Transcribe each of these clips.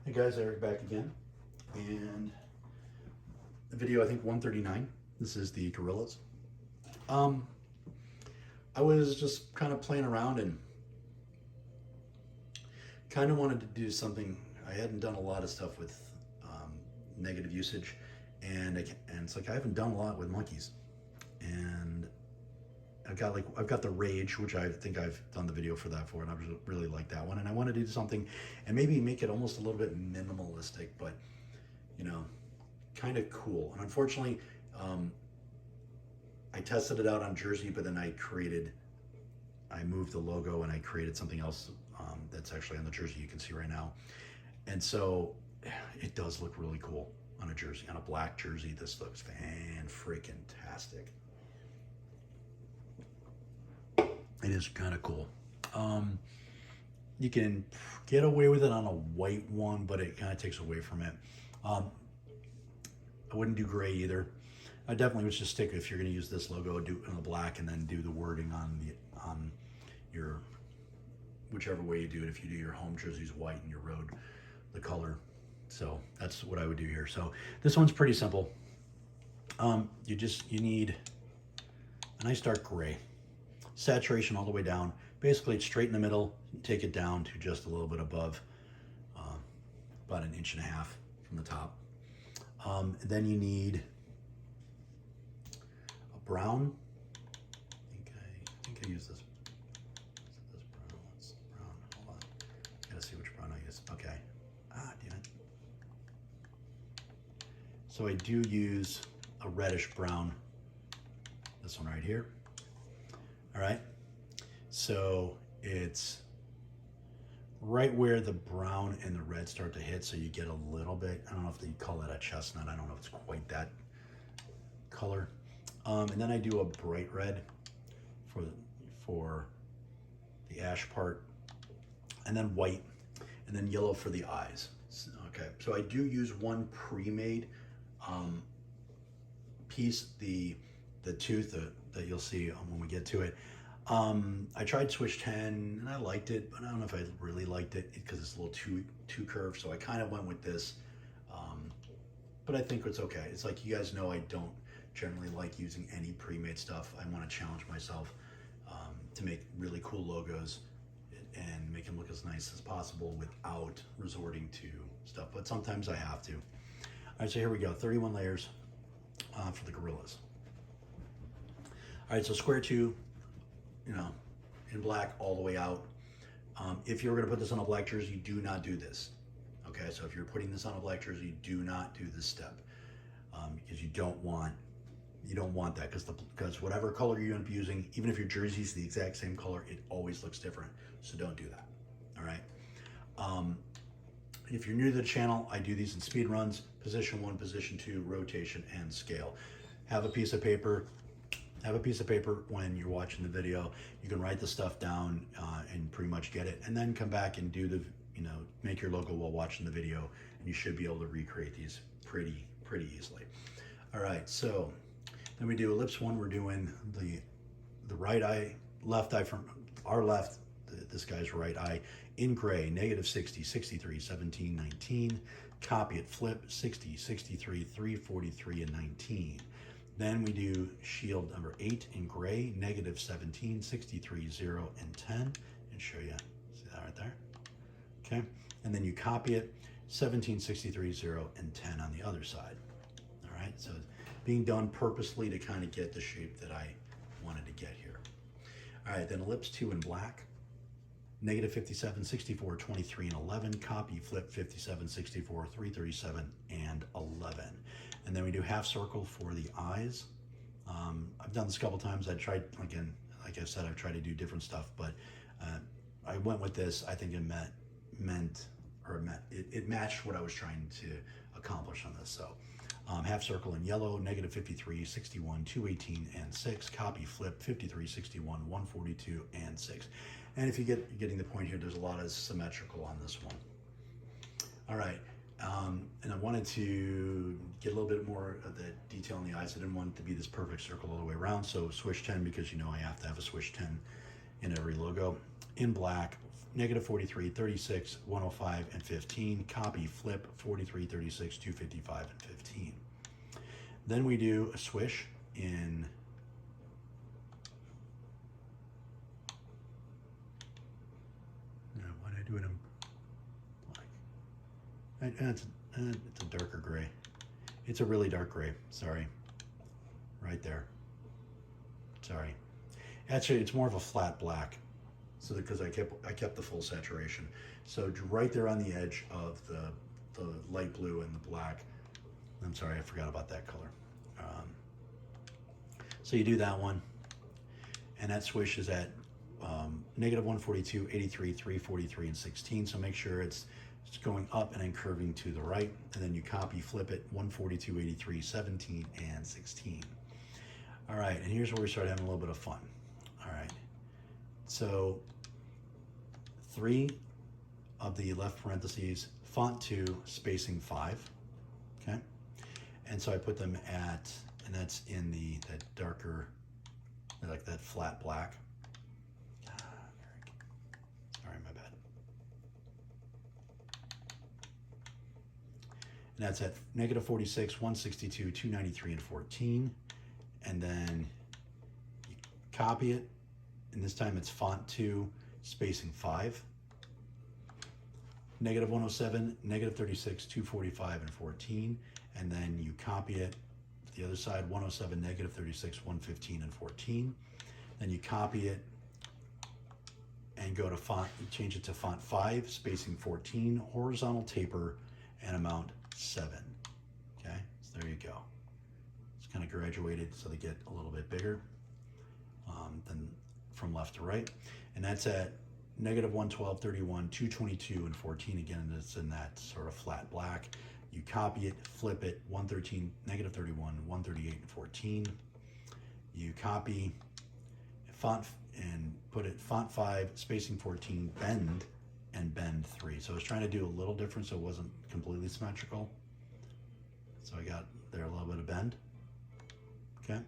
Hey guys, Eric back again, and video I think 139. This is the Gorillas. Um, I was just kind of playing around and kind of wanted to do something. I hadn't done a lot of stuff with negative usage, and it's like I haven't done a lot with monkeys, and I've got the Rage, which I think I've done the video for that for, and I really like that one. And I want to do something, and maybe make it almost a little bit minimalistic, but you know, kind of cool. And unfortunately, um, I tested it out on Jersey, but then I moved the logo and I created something else that's actually on the Jersey you can see right now. And so it does look really cool on a Jersey, on a black Jersey. This looks fan-freaking-tastic. It is kind of cool. Um, you can get away with it on a white one, but it kind of takes away from it. Um, I wouldn't do gray either. I definitely would just stick, if you're going to use this logo, do it in a black and then do the wording on your, whichever way you do it. If you do your home jerseys white and your road the color. So that's what I would do here. So this one's pretty simple. You need a nice dark gray, saturation all the way down. Basically it's straight in the middle. Take it down to just a little bit above, about 1.5 inches from the top. Then you need a brown. I think I use this. This brown. What's brown? Hold on. Gotta see which brown I use. Okay. Damn it. So I do use a reddish brown. This one right here. All right. So it's right where the brown and the red start to hit, so you get a little bit, I don't know if you call that a chestnut, I don't know if it's quite that color. And then I do a bright red for the ash part, and then white, and then yellow for the eyes. Okay, so I do use one pre-made piece, the tooth that you'll see when we get to it. I tried Swish 10 and I liked it, but I don't know if I really liked it because it's a little too curved. So I kind of went with this, but I think it's okay. It's like, you guys know, I don't generally like using any pre-made stuff. I want to challenge myself to make really cool logos and make them look as nice as possible without resorting to stuff. But sometimes I have to. All right, so here we go. 31 layers for the Gorillas. All right, so square two, in black all the way out. If you're gonna put this on a black jersey, do not do this. Okay, so if you're putting this on a black jersey, do not do this step, because you don't want that, because whatever color you end up using, even if your jersey is the exact same color, it always looks different. So don't do that. All right. If you're new to the channel, I do these in speed runs: position 1, position 2, rotation, and scale. Have a piece of paper. When you're watching the video. You can write the stuff down and pretty much get it, and then come back and do make your logo while watching the video, and you should be able to recreate these pretty easily. All right, so then we do ellipse 1. We're doing the right eye, left eye from our left, this guy's right eye, in gray, -60, 63, 17, 19. Copy it, flip, 60, 63, 3, 43, and 19. Then we do shield number 8 in gray, -17, 63, 0, and 10, and show you, see that right there? Okay, and then you copy it, 17, 63, 0, and 10 on the other side. All right, so being done purposely to kind of get the shape that I wanted to get here. All right, then ellipse 2 in black, -57, 64, 23, and 11. Copy, flip, 57, 64, 337, and 11. And then we do half circle for the eyes. I've done this a couple times. I tried, again, like I said, I've tried to do different stuff, but I went with this. I think it matched what I was trying to accomplish on this. So half circle in yellow, -53, 61, 218, and 6. Copy, flip, 53, 61, 142, and 6. And if you're getting the point here, there's a lot of symmetrical on this one. All right. And I wanted to get a little bit more of the detail in the eyes. I didn't want it to be this perfect circle all the way around. So Swish 10, because I have to have a Swish 10 in every logo. In black, negative 43, 36, 105, and 15. Copy, flip, 43, 36, 255, and 15. Then we do a swish in why did I do it in black? It's a darker gray. It's a really dark gray, sorry. Right there. Sorry. Actually, it's more of a flat black. So because I kept the full saturation. So right there on the edge of the light blue and the black. I'm sorry, I forgot about that color. So you do that one, and that swish is at negative 142, 83, 343, and 16. So make sure it's going up and then curving to the right, and then you copy, flip it, 142, 83, 17, and 16. All right, and here's where we start having a little bit of fun. All right, so 3 of the left parentheses, font 2, spacing 5, okay? And so I put them at, and that's in that darker, like that flat black. Sorry, my bad. And that's at negative 46, 162, 293, and 14. And then you copy it, and this time it's font 2, spacing 5. Negative 107, negative 36, 245, and 14. And then you copy it to the other side, 107, negative 36, 115, and 14. Then you copy it and go to font, you change it to font 5, spacing 14, horizontal taper, and amount 7. Okay, so there you go. It's kind of graduated so they get a little bit bigger than from left to right. And that's at negative 112, 31, 222, and 14. Again, it's in that sort of flat black. You copy it, flip it, 113, negative 31, 138, and 14. You copy font and put it font 5, spacing 14, bend, and bend 3. So I was trying to do a little different so it wasn't completely symmetrical. So I got there a little bit of bend. Okay.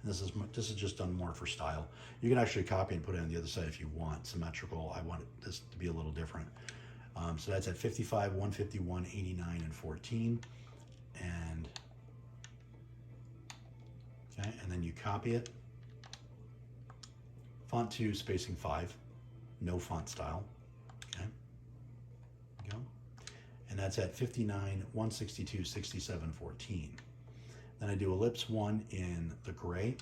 And this is just done more for style. You can actually copy and put it on the other side if you want symmetrical. I want this to be a little different. So that's at 55, 151, 89, and 14. And okay, and then you copy it. Font 2, spacing 5, no font style. Okay, there you go. And that's at 59, 162, 67, 14. Then I do ellipse 1 in the gray,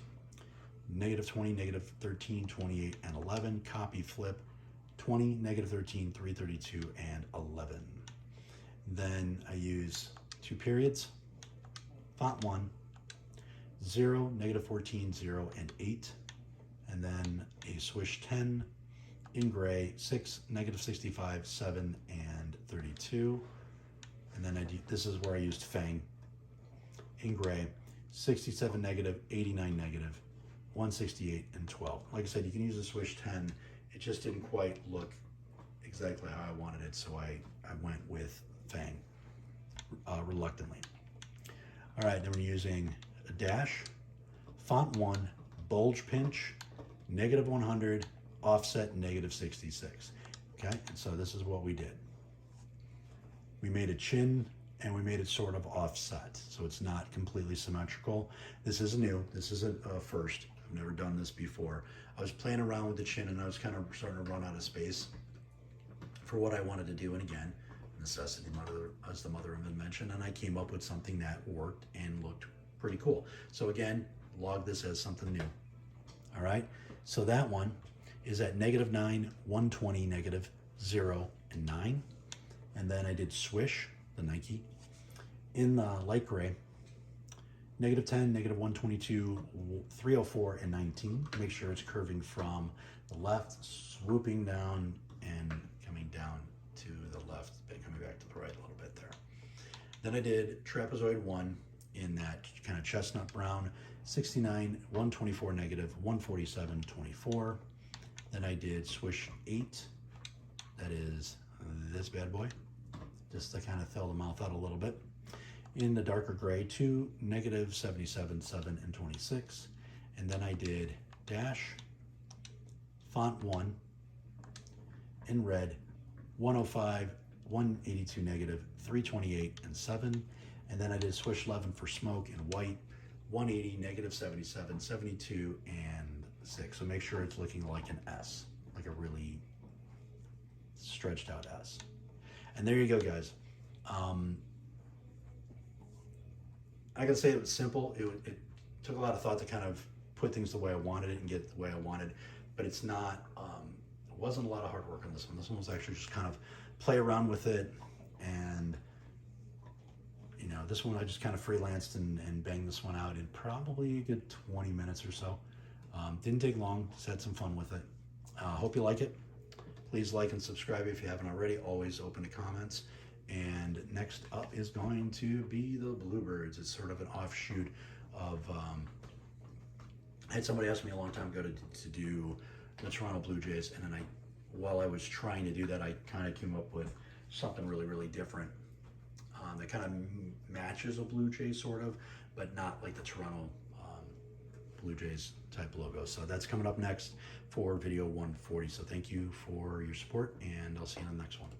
negative 20, negative 13, 28, and 11. Copy, flip, 20, negative 13, 332, and 11. Then I use 2 periods, font 1, 0, negative 14, 0, and 8. And then a swish 10 in gray, 6, negative 65, 7, and 32. And then this is where I used Fang in gray, 67 negative, 89 negative, 168, and 12. Like I said, you can use a swish 10. It just didn't quite look exactly how I wanted it, so I went with Fang reluctantly. All right, then we're using a dash, font 1, bulge pinch, negative 100, offset negative 66. Okay, and so this is what we did. We made a chin and we made it sort of offset, so it's not completely symmetrical. This is new, this is a first. I've never done this before. I was playing around with the chin and I was kind of starting to run out of space for what I wanted to do. And again, necessity as the mother of invention, and I came up with something that worked and looked pretty cool. So again, log this as something new. All right, so that one is at negative 9, 120, negative 0, and 9. And then I did swish, the Nike, in the light gray, negative 10, negative 122, 304, and 19. Make sure it's curving from the left, swooping down and coming down to the left, coming back to the right a little bit there. Then I did trapezoid 1 in that kind of chestnut brown, 69, 124 negative, 147, 24. Then I did swish 8, that is this bad boy, just to kind of fill the mouth out a little bit. In the darker gray, 2, negative 77, 7, and 26. And then I did dash, font 1, in red, 105, 182 negative, 328, and 7. And then I did swish 11 for smoke in white, 180, negative 77, 72, and 6. So make sure it's looking like an S, like a really stretched out S. And there you go, guys. I can say it was simple. It took a lot of thought to kind of put things the way I wanted it and get it the way I wanted, but it's not, it wasn't a lot of hard work on this one. This one was actually just kind of play around with it, and you know, this one I just kind of freelanced and banged this one out in probably a good 20 minutes or so. Didn't take long, just had some fun with it. Hope you like it. Please like and subscribe if you haven't already. Always open to comments. And next up is going to be the Bluebirds. It's sort of an offshoot of, I had somebody ask me a long time ago to do the Toronto Blue Jays, and then while I was trying to do that, I kind of came up with something really, really different that kind of matches a Blue Jay sort of, but not like the Toronto Blue Jays type logo. So that's coming up next for video 140. So thank you for your support, and I'll see you in the next one.